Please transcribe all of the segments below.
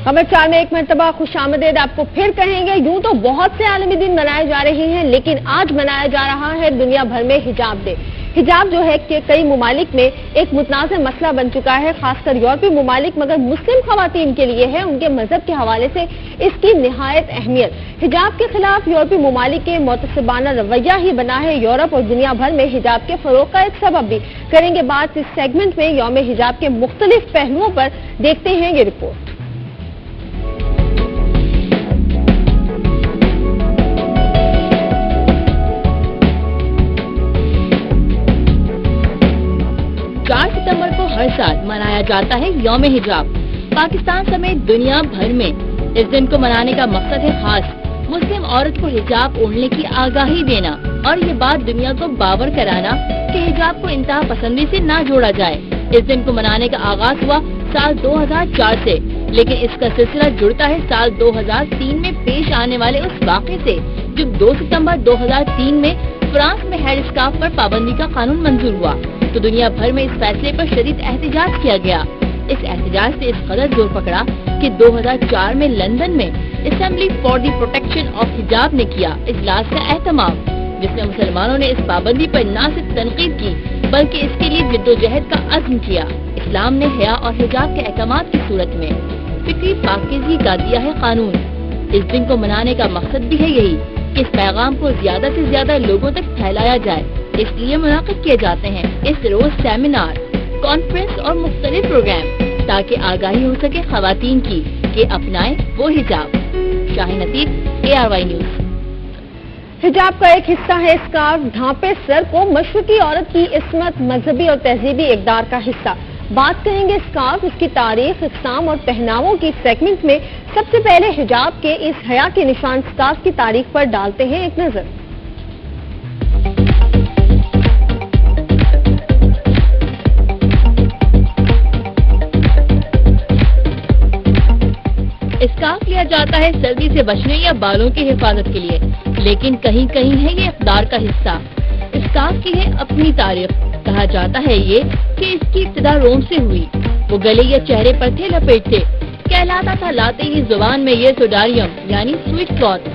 खबर 4 में एक मरतबा खुशामदीद आपको फिर कहेंगे। यूं तो बहुत से आलमी दिन मनाए जा रहे हैं, लेकिन आज मनाया जा रहा है दुनिया भर में हिजाब डे। हिजाब जो है कि कई मुमालिक में एक मुतनाज़ मसला बन चुका है, खासकर यूरोपीय मुमालिक, मगर मुस्लिम खवातीन के लिए है। उनके मजहब के हवाले से इसकी निहायत अहमियत। हिजाब के खिलाफ यूरोपीय मुमालिक के मुतसबाना रवैया ही बना है यूरोप और दुनिया भर में हिजाब के फरोग का एक सबब भी। करेंगे बात इस सेगमेंट में यौम हिजाब के मुख्तलिफ पहलुओं पर। देखते हैं ये रिपोर्ट। सितंबर को हर साल मनाया जाता है यौम हिजाब। पाकिस्तान समेत दुनिया भर में इस दिन को मनाने का मकसद है खास मुस्लिम औरत को हिजाब ओढ़ने की आगाही देना और ये बात दुनिया को बावर कराना कि हिजाब को इंतहा पसंदी से ना जोड़ा जाए। इस दिन को मनाने का आगाज हुआ साल 2004 से, लेकिन इसका सिलसिला जुड़ता है साल 2003 में पेश आने वाले उस वाक़े से जब 2 सितंबर 2003 में फ्रांस में हेड स्कार्फ पर पाबंदी का कानून मंजूर हुआ तो दुनिया भर में इस फैसले पर शदीद एहतजाज किया गया। इस एहतजाज से इस कदर जोर पकड़ा कि 2004 में लंदन में assembly for the protection of हिजाब ने किया इजलास का एहतमाम, जिसमें मुसलमानों ने इस पाबंदी पर न सिर्फ तनकीद की बल्कि इसके लिए जिद्दोजहद का अज़्म किया। इस्लाम ने हया और हिजाब के अहकामात की सूरत में फिक्री पाकीज़गी का दिया है कानून। इस दिन को मनाने का मकसद भी है यही कि इस पैगाम को ज्यादा से ज्यादा लोगों तक फैलाया जाए, इसलिए मुनाकिद किए जाते हैं इस रोज सेमिनार, कॉन्फ्रेंस और मुख्तलिफ प्रोग्राम ताकि आगाही हो सके खवातीन की कि अपनाएं वो हिजाब। Shaheen Atiq, ARY news. हिजाब का एक हिस्सा है स्कार्फ, ढांपे सर को मशरकी औरत की इस्मत, मजहबी और तहजीबी इक़दार का हिस्सा। बात करेंगे स्कार्फ, उसकी तारीख, इक़साम और पहनावों की सेगमेंट में। सबसे पहले हिजाब के इस हया के निशान स्कार्फ की तारीख पर डालते हैं एक नजर। स्कार्फ लिया जाता है सर्दी से बचने या बालों की हिफाजत के लिए, लेकिन कहीं कहीं है ये इक़दार का हिस्सा। स्कार्फ की है अपनी तारीख। कहा जाता है ये कि इसकी इब्तिदा रोम से हुई। वो गले या चेहरे पर थे लपेटते, कहलाता था लाते ही जुबान में ये सोडारियम यानी स्वीट क्लॉथ।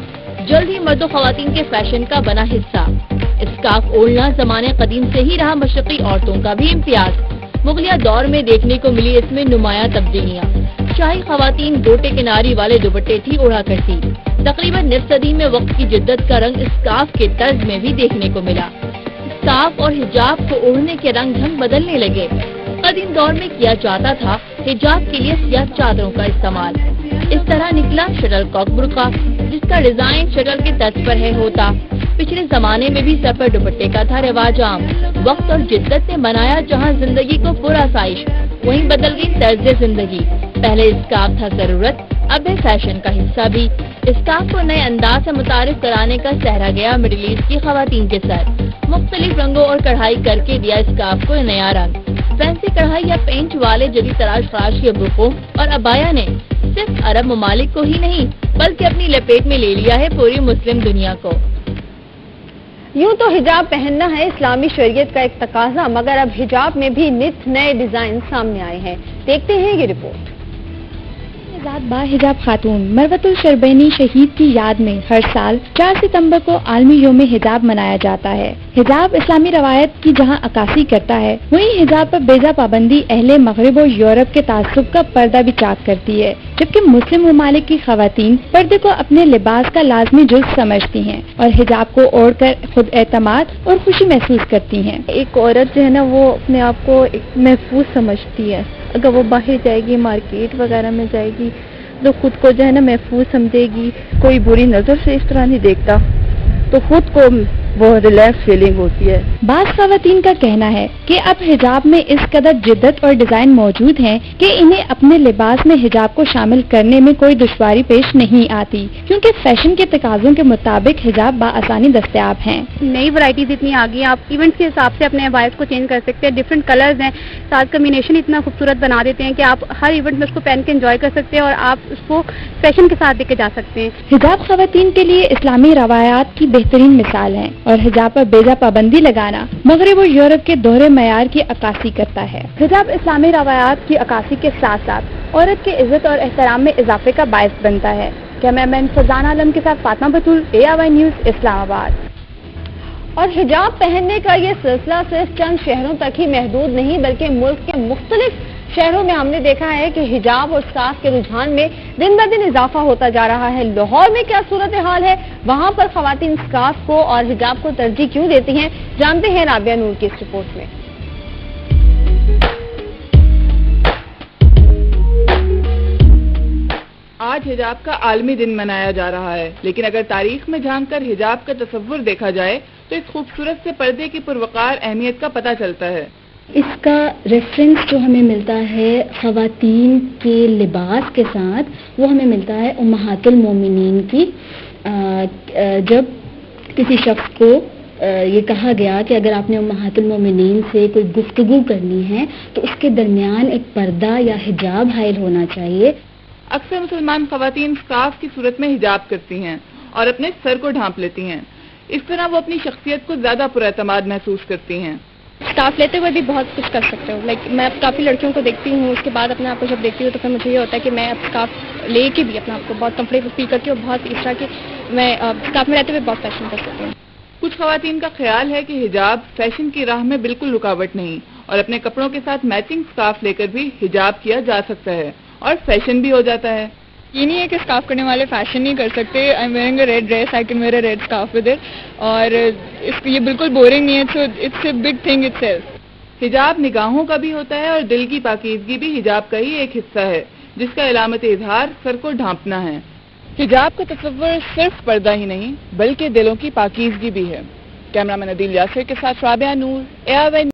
जल्द ही मर्दों खवातीन के फैशन का बना हिस्सा। स्कार्फ ओढ़ना जमाने कदीम से ही रहा मशरकी औरतों का भी इम्तियाज। मुगलिया दौर में देखने को मिली इसमें नुमाया तब्दीलियाँ। शाही खवातीन गोटे किनारी वाले दुपट्टे थी ओढ़ा करती। तकरीबन निफ सदी में वक्त की जिद्दत का रंग स्कार्फ के तर्ज में भी देखने को मिला। स्कार्फ और हिजाब को ओढ़ने के रंग ढंग बदलने लगे। कदीम दौर में किया जाता था हिजाब के लिए सियाह चादरों का इस्तेमाल। इस तरह निकला शटलकॉक बुर्का, जिसका डिजाइन शटल के तर्ज पर है होता। पिछले जमाने में भी सर पर दुपट्टे का था रिवाज आम। वक्त और जिद्दत ने बनाया जहाँ जिंदगी को पुरआसाइश, वहीं बदल गई तर्ज जिंदगी। पहले स्कार्फ था जरूरत, अब है फैशन का हिस्सा भी। स्कार्फ को नए अंदाज से मुतारिफ कराने का सहरा गया मिडिल ईस्ट की खवातीन के सर। मुख्तलिफ रंगों और कढ़ाई करके दिया स्कार्फ को नया रंग। फैंसी कढ़ाई या पेंच वाले जदीद तराश खराश के बुर्कों और अबाया ने सिर्फ अरब ममालिक को ही नहीं बल्कि अपनी लपेट में ले लिया है पूरी मुस्लिम दुनिया को। यूं तो हिजाब पहनना है इस्लामी शरीयत का एक तकाजा, मगर अब हिजाब में भी नित नए डिजाइन सामने आए हैं। देखते हैं ये रिपोर्ट। बाहिजाब खातून मरवतुल शरबैनी शहीद की याद में हर साल 4 सितंबर को आलमी यौम हिजाब मनाया जाता है। हिजाब इस्लामी रवायत की जहां अक्कासी करता है, वहीं हिजाब पर बेजा पाबंदी अहले मगरिब और यूरोप के तासुब का पर्दा भी चाक करती है, जबकि मुस्लिम ममालिक की खवातीन पर्दे को अपने लिबास का लाजमी जुज़ समझती हैं और हिजाब को ओढ़कर खुद एतमाद और खुशी महसूस करती हैं। एक औरत जो है ना, वो अपने आप को महफूज समझती है। अगर वो बाहर जाएगी, मार्केट वगैरह में जाएगी, तो खुद को जो है ना महफूज समझेगी। कोई बुरी नजर से इस तरह नहीं देखता, तो खुद को वो रिलैक्स फीलिंग होती है। बाज़ ख़वातीन का कहना है कि अब हिजाब में इस कदर जिद्दत और डिजाइन मौजूद हैं कि इन्हें अपने लिबास में हिजाब को शामिल करने में कोई दुश्वारी पेश नहीं आती, क्योंकि फैशन के तकाज़ों के मुताबिक हिजाब बाआसानी दस्तयाब हैं। नई वैरायटीज इतनी आ गई हैं, आप इवेंट के हिसाब से अपने अबायस को चेंज कर सकते हैं। डिफरेंट कलर्स हैं, साथ कम्बिनेशन इतना खूबसूरत बना देते हैं कि आप हर इवेंट में उसको पहन के एंजॉय कर सकते हैं और आप उसको फैशन के साथ लेके जा सकते हैं। हिजाब ख़वातीन के लिए इस्लामी रवायात की बेहतरीन मिसाल है। और हिजाब पर बेजा पाबंदी लगाना मगरब और यूरोप के दोहरे मयार की अक्कासी करता है। हिजाब इस्लामी रवायात की अक्कासी के साथ साथ औरत की इज्जत और एहतराम में इजाफे का बायस बनता है। कैमरामैन फरजान आलम के साथ फातिमा बतूल, ARY न्यूज़, इस्लामाबाद। और हिजाब पहनने का ये सिलसिला सिर्फ चंद शहरों तक ही महदूद नहीं बल्कि मुल्क के मुख्तलिफ शहरों में हमने देखा है कि हिजाब और स्कार्फ के रुझान में दिन ब दिन इजाफा होता जा रहा है। लाहौर में क्या सूरत हाल है, वहां पर खवातीन स्कार्फ को और हिजाब को तरजीह क्यों देती हैं, जानते हैं राबिया नूर की इस रिपोर्ट में। आज हिजाब का आलमी दिन मनाया जा रहा है, लेकिन अगर तारीख में झांककर हिजाब का तस्वुर देखा जाए तो इस खूबसूरत से पर्दे की पुरवकार अहमियत का पता चलता है। इसका रेफरेंस जो हमें मिलता है ख़वातीन के लिबास के साथ, वो हमें मिलता है उम्महातुल मोमिनीन की। जब किसी शख्स को ये कहा गया कि अगर आपने उम्महातुल मोमिनीन से कोई गुफ्तगू करनी है तो उसके दरमियान एक पर्दा या हिजाब हाइल होना चाहिए। अक्सर मुसलमान ख़वातीन स्कार्फ की सूरत में हिजाब करती हैं और अपने सर को ढांप लेती हैं। इस तरह वो अपनी शख्सियत को ज्यादा पुरएतमाद महसूस करती हैं। स्कार्फ लेते हुए भी बहुत कुछ कर सकते हो। मैं काफ़ी लड़कियों को देखती हूँ, उसके बाद अपने आप को जब देखती हूँ तो फिर मुझे ये होता है कि मैं अब स्कार्फ लेके भी अपने आप को बहुत कंफर्टेबल फील करती हूँ। बहुत इस तरह की मैं स्कार्फ में रहते हुए बहुत फैशन कर सकती हूँ। कुछ ख़वातीन का ख्याल है कि हिजाब फैशन की राह में बिल्कुल रुकावट नहीं और अपने कपड़ों के साथ मैचिंग स्कार्फ लेकर भी हिजाब किया जा सकता है और फैशन भी हो जाता है। ये नहीं है कि स्कार्फ करने वाले फैशन नहीं कर सकते। I am wearing a red dress, I can wear a red scarf with it, और ये बिल्कुल बोरिंग नहीं है। So it's a big thing itself. हिजाब निगाहों का भी होता है और दिल की पाकीज़गी भी हिजाब का ही एक हिस्सा है, जिसका इलामत इजहार सर को ढांपना है। हिजाब का तस्वुर सिर्फ पर्दा ही नहीं बल्कि दिलों की पाकीज़गी भी है। कैमरामैन अदील यासिर के साथ राबिया नूर, ARY